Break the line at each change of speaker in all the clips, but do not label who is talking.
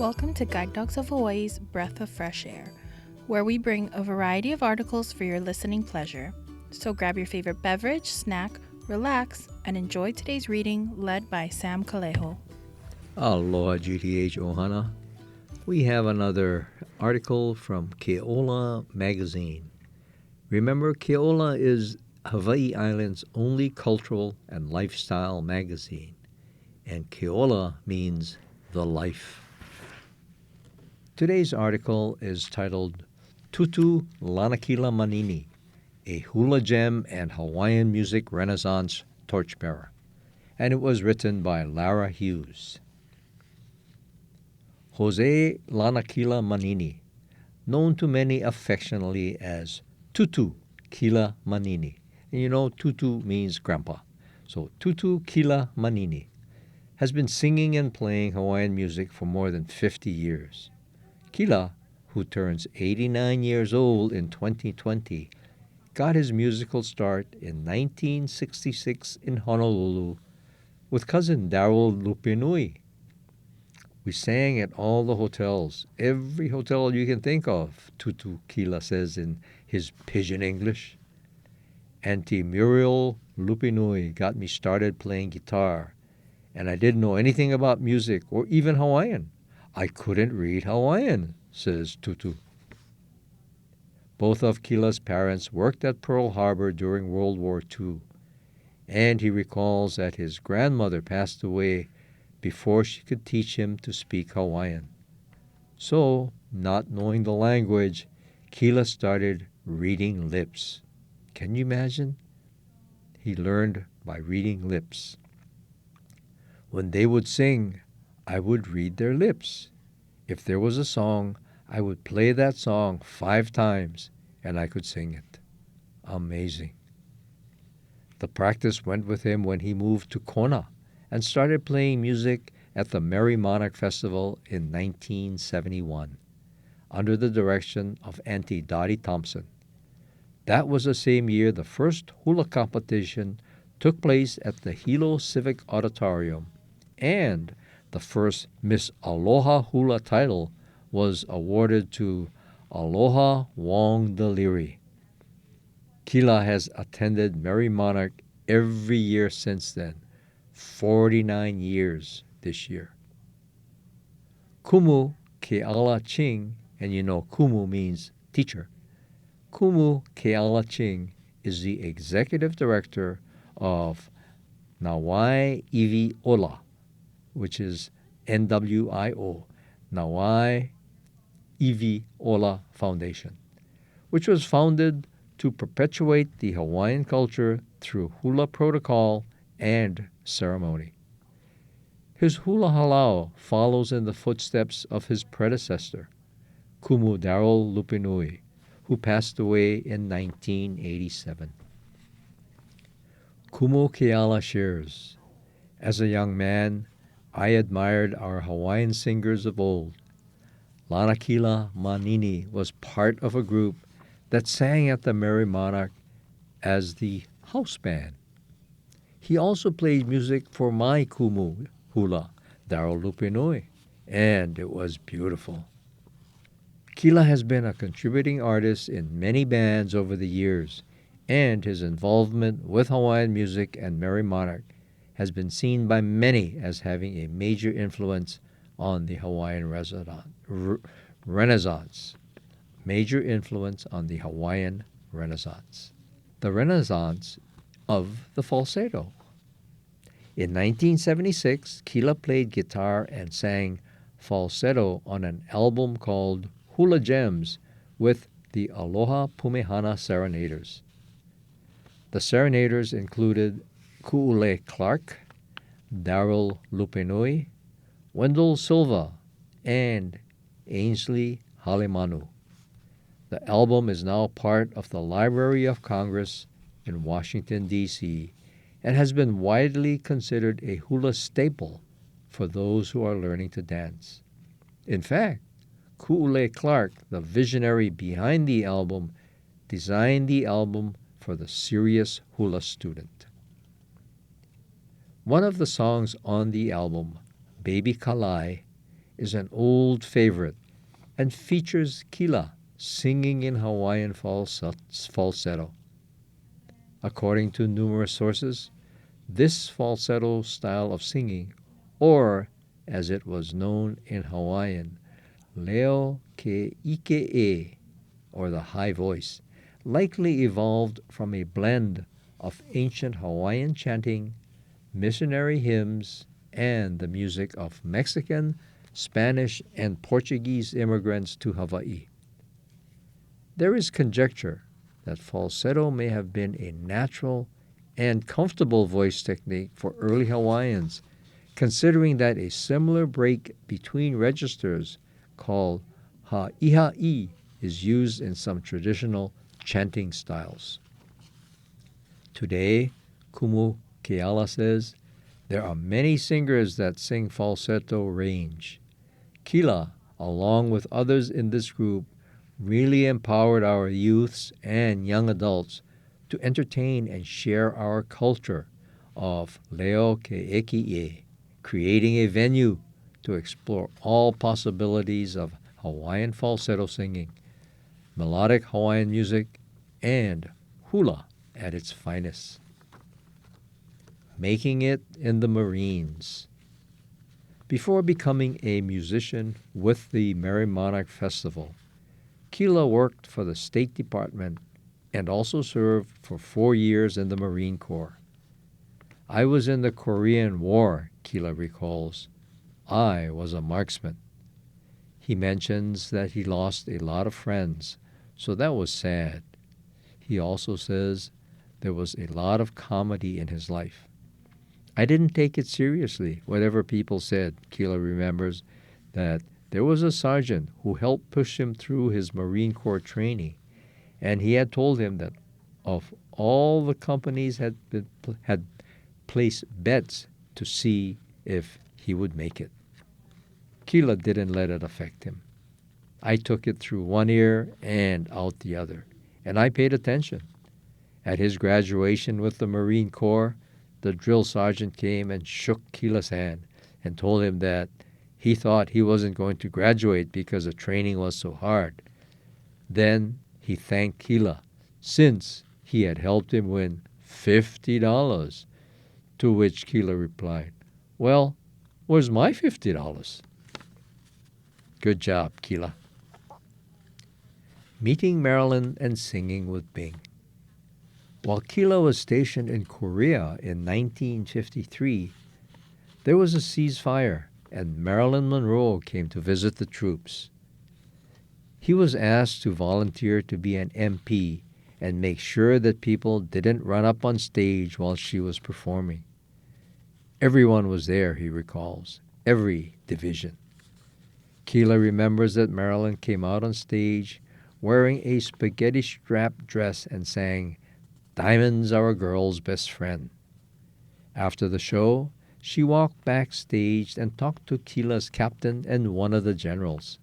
Welcome to Guide Dogs of Hawaii's Breath of Fresh Air, where we bring a variety of articles for your listening pleasure. So grab your favorite beverage, snack, relax, and enjoy today's reading led by Sam Kaleho.
Aloha GTH Ohana. We have another article from Keola Magazine. Remember, Keola is Hawaii Island's only cultural and lifestyle magazine, and Keola means the life. Today's article is titled Tutu Lanakila Manini, a hula gem and Hawaiian music renaissance torchbearer, and it was written by Lara Hughes. Jose Lanakila Manini, known to many affectionately as Tutu Kila Manini. And you know, Tutu means grandpa. So Tutu Kila Manini has been singing and playing Hawaiian music for more than 50 years. Kila, who turns 89 years old in 2020, got his musical start in 1966 in Honolulu with cousin Darryl Lupinui. We sang at all the hotels, every hotel you can think of, Tutu Kila says in his pidgin English. Auntie Muriel Lupinui got me started playing guitar, and I didn't know anything about music or even Hawaiian. I couldn't read Hawaiian, says Tutu. Both of Kila's parents worked at Pearl Harbor during World War II, and he recalls that his grandmother passed away before she could teach him to speak Hawaiian. So, not knowing the language, Kila started reading lips. Can you imagine? He learned by reading lips. When they would sing, I would read their lips. If there was a song, I would play that song 5 times and I could sing it. Amazing. The practice went with him when he moved to Kona and started playing music at the Merry Monarch Festival in 1971 under the direction of Auntie Dottie Thompson. That was the same year the first hula competition took place at the Hilo Civic Auditorium, and the first Miss Aloha Hula title was awarded to Aloha Wong Deliri. Kila has attended Merry Monarch every year since then, 49 years this year. Kumu Keala Ching, and you know Kumu means teacher. Kumu Keala Ching is the executive director of Nawai Iwi Ola, which is NWIO, Nawai Iwi Ola Foundation, which was founded to perpetuate the Hawaiian culture through hula protocol and ceremony. His hula halau follows in the footsteps of his predecessor, Kumu Darryl Lupinui, who passed away in 1987. Kumu Keala shares, as a young man, I admired our Hawaiian singers of old. Lanakila Manini was part of a group that sang at the Merry Monarch as the house band. He also played music for my kumu hula, Darryl Lupinui, and it was beautiful. Kila has been a contributing artist in many bands over the years, and his involvement with Hawaiian music and Merry Monarch has been seen by many as having a major influence on the Hawaiian Renaissance. Major influence on the Hawaiian Renaissance. The Renaissance of the falsetto. In 1976, Kila played guitar and sang falsetto on an album called Hula Gems with the Aloha Pumehana Serenaders. The Serenaders included Ku'ule Clark, Darryl Lupinui, Wendell Silva, and Ainsley Halemanu. The album is now part of the Library of Congress in Washington, D.C., and has been widely considered a hula staple for those who are learning to dance. In fact, Ku'ule Clark, the visionary behind the album, designed the album for the serious hula student. One of the songs on the album, Baby Kalai, is an old favorite and features Kila singing in Hawaiian falsetto. According to numerous sources, this falsetto style of singing, or as it was known in Hawaiian, leo ke ike, or the high voice, likely evolved from a blend of ancient Hawaiian chanting, missionary hymns, and the music of Mexican, Spanish, and Portuguese immigrants to Hawaii. There is conjecture that falsetto may have been a natural and comfortable voice technique for early Hawaiians, considering that a similar break between registers called ha'iha'i is used in some traditional chanting styles. Today, Kumu Keala says, there are many singers that sing falsetto range. Kila, along with others in this group, really empowered our youths and young adults to entertain and share our culture of leo ke eki'e, creating a venue to explore all possibilities of Hawaiian falsetto singing, melodic Hawaiian music, and hula at its finest. Making it in the Marines. Before becoming a musician with the Merry Monarch Festival, Kila worked for the State Department and also served for 4 years in the Marine Corps. I was in the Korean War, Kila recalls. I was a marksman. He mentions that he lost a lot of friends, so that was sad. He also says there was a lot of comedy in his life. I didn't take it seriously, whatever people said. Kila remembers that there was a sergeant who helped push him through his Marine Corps training, and he had told him that of all the companies had placed bets to see if he would make it. Kila didn't let it affect him. I took it through one ear and out the other, and I paid attention. At his graduation with the Marine Corps, the drill sergeant came and shook Kila's hand and told him that he thought he wasn't going to graduate because the training was so hard. Then he thanked Kila, since he had helped him win $50, to which Kila replied, "Well, where's my $50? Good job, Kila. Meeting Marilyn and singing with Bing. While Kila was stationed in Korea in 1953, there was a ceasefire and Marilyn Monroe came to visit the troops. He was asked to volunteer to be an MP and make sure that people didn't run up on stage while she was performing. Everyone was there, he recalls, every division. Kila remembers that Marilyn came out on stage wearing a spaghetti-strap dress and sang, "Diamonds are a girl's best friend." After the show, she walked backstage and talked to Kila's captain and one of the generals.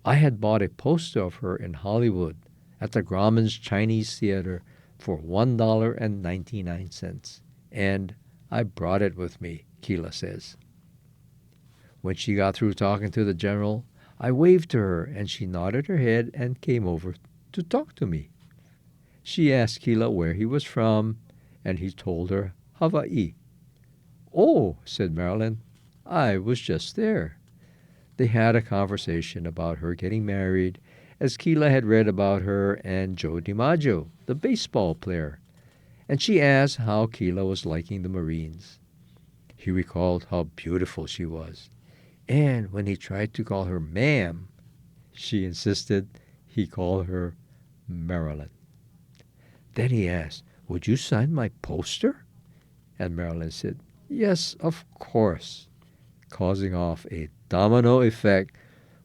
I had bought a poster of her in Hollywood at the Grauman's Chinese Theater for $1.99, and I brought it with me, Kila says. When she got through talking to the general, I waved to her and she nodded her head and came over to talk to me. She asked Kila where he was from, and he told her Hawaii. "Oh," said Marilyn, "I was just there." They had a conversation about her getting married, as Kila had read about her and Joe DiMaggio, the baseball player, and she asked how Kila was liking the Marines. He recalled how beautiful she was, and when he tried to call her ma'am, she insisted he call her Marilyn. Then he asked, "Would you sign my poster?" And Marilyn said, "Yes, of course," causing off a domino effect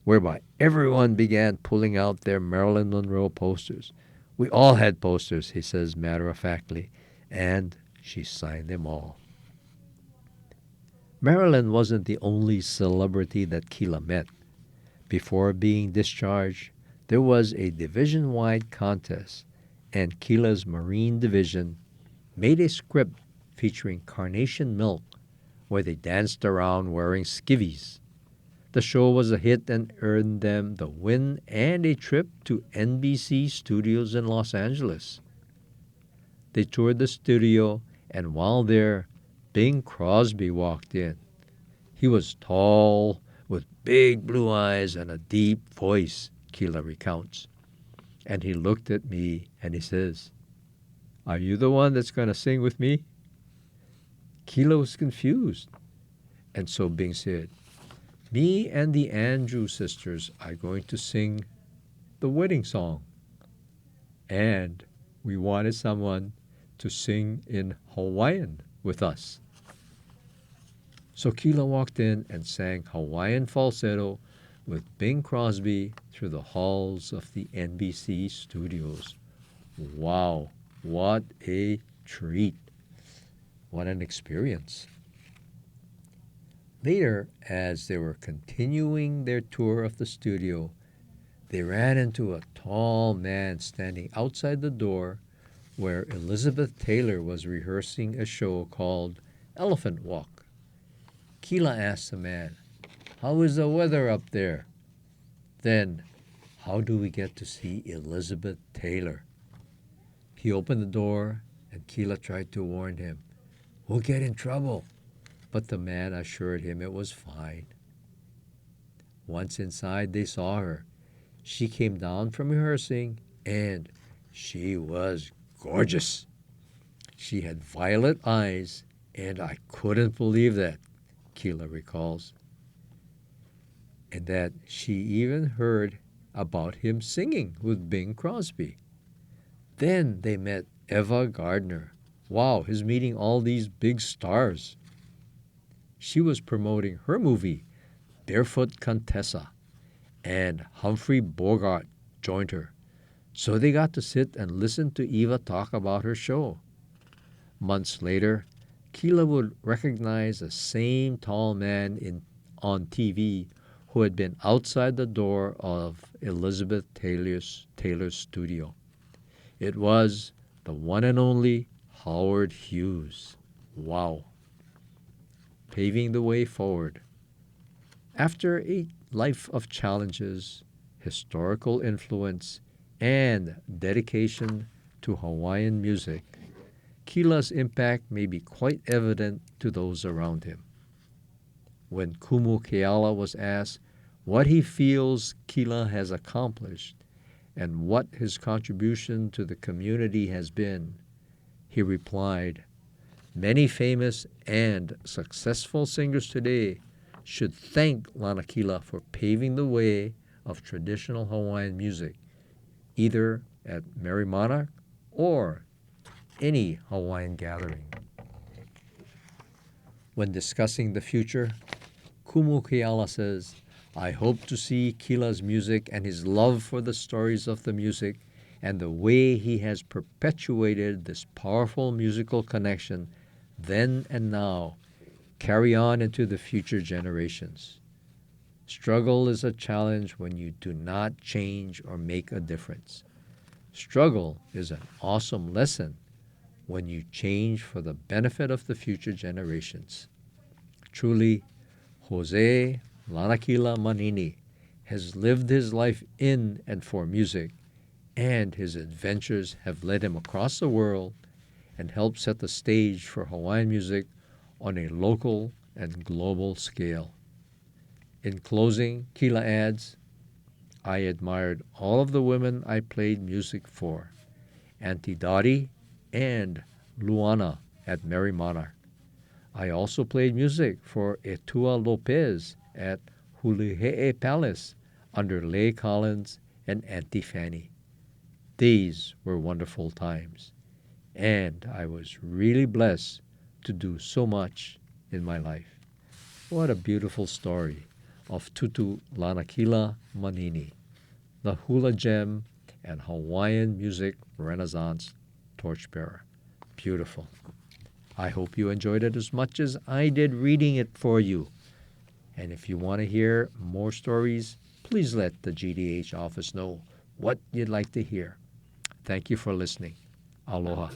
whereby everyone began pulling out their Marilyn Monroe posters. "We all had posters," he says matter-of-factly, and she signed them all. Marilyn wasn't the only celebrity that Kila met. Before being discharged, there was a division-wide contest, and Kila's Marine Division made a script featuring carnation milk where they danced around wearing skivvies. The show was a hit and earned them the win and a trip to NBC studios in Los Angeles. They toured the studio, and while there, Bing Crosby walked in. He was tall, with big blue eyes and a deep voice, Keela recounts. And he looked at me and he says, "Are you the one that's going to sing with me?" Keela was confused. And so Bing said, "Me and the Andrew sisters are going to sing the wedding song. And we wanted someone to sing in Hawaiian with us." So Keela walked in and sang Hawaiian falsetto with Bing Crosby through the halls of the NBC studios. Wow, what a treat. What an experience. Later, as they were continuing their tour of the studio, they ran into a tall man standing outside the door where Elizabeth Taylor was rehearsing a show called Elephant Walk. Keela asked the man, "How is the weather up there?" Then, "How do we get to see Elizabeth Taylor?" He opened the door, and Keela tried to warn him, "We'll get in trouble." But the man assured him it was fine. Once inside, they saw her. She came down from rehearsing, and she was gorgeous. She had violet eyes, and I couldn't believe that, Keela recalls. And that she even heard about him singing with Bing Crosby. Then they met Eva Gardner. Wow, he's meeting all these big stars. She was promoting her movie, Barefoot Contessa, and Humphrey Bogart joined her. So they got to sit and listen to Eva talk about her show. Months later, Keela would recognize the same tall man on TV who had been outside the door of Elizabeth Taylor's studio. It was the one and only Howard Hughes. Wow. Paving the way forward. After a life of challenges, historical influence, and dedication to Hawaiian music, Keela's impact may be quite evident to those around him. When Kumu Keala was asked what he feels Keela has accomplished and what his contribution to the community has been, he replied, "Many famous and successful singers today should thank Lanakila for paving the way of traditional Hawaiian music, either at Merry Monarch or any Hawaiian gathering." When discussing the future, Kumu Keala says, "I hope to see Keela's music and his love for the stories of the music and the way he has perpetuated this powerful musical connection then and now carry on into the future generations. Struggle is a challenge when you do not change or make a difference. Struggle is an awesome lesson when you change for the benefit of the future generations." Truly, Jose Lanakila Manini has lived his life in and for music, and his adventures have led him across the world and helped set the stage for Hawaiian music on a local and global scale. In closing, Keela adds, "I admired all of the women I played music for, Auntie Dottie and Luana at Merry Monarch. I also played music for Etua Lopez at Hulihe'e Palace under Leigh Collins and Auntie Fanny. These were wonderful times, and I was really blessed to do so much in my life." What a beautiful story of Tutu Lanakila Manini, the hula gem and Hawaiian music renaissance torchbearer. Beautiful. I hope you enjoyed it as much as I did reading it for you. And if you want to hear more stories, please let the GDH office know what you'd like to hear. Thank you for listening. Aloha.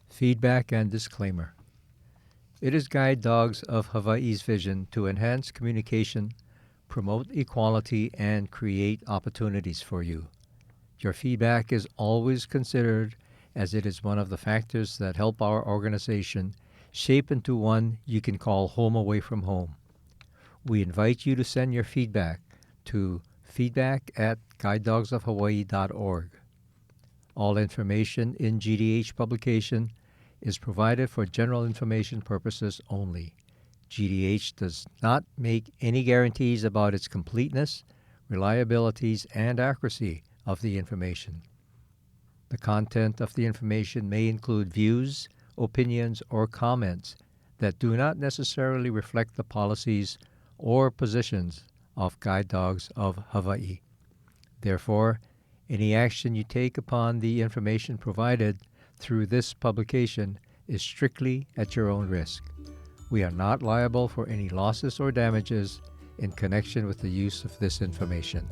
Feedback and disclaimer. It is Guide Dogs of Hawaii's vision to enhance communication, promote equality, and create opportunities for you. Your feedback is always considered, as it is one of the factors that help our organization shape into one you can call home away from home. We invite you to send your feedback to feedback@guidedogsofhawaii.org. All information in GDH publication is provided for general information purposes only. GDH does not make any guarantees about its completeness, reliabilities, and accuracy of the information. The content of the information may include views, opinions, or comments that do not necessarily reflect the policies or positions of Guide Dogs of Hawaii. Therefore, any action you take upon the information provided through this publication is strictly at your own risk. We are not liable for any losses or damages in connection with the use of this information.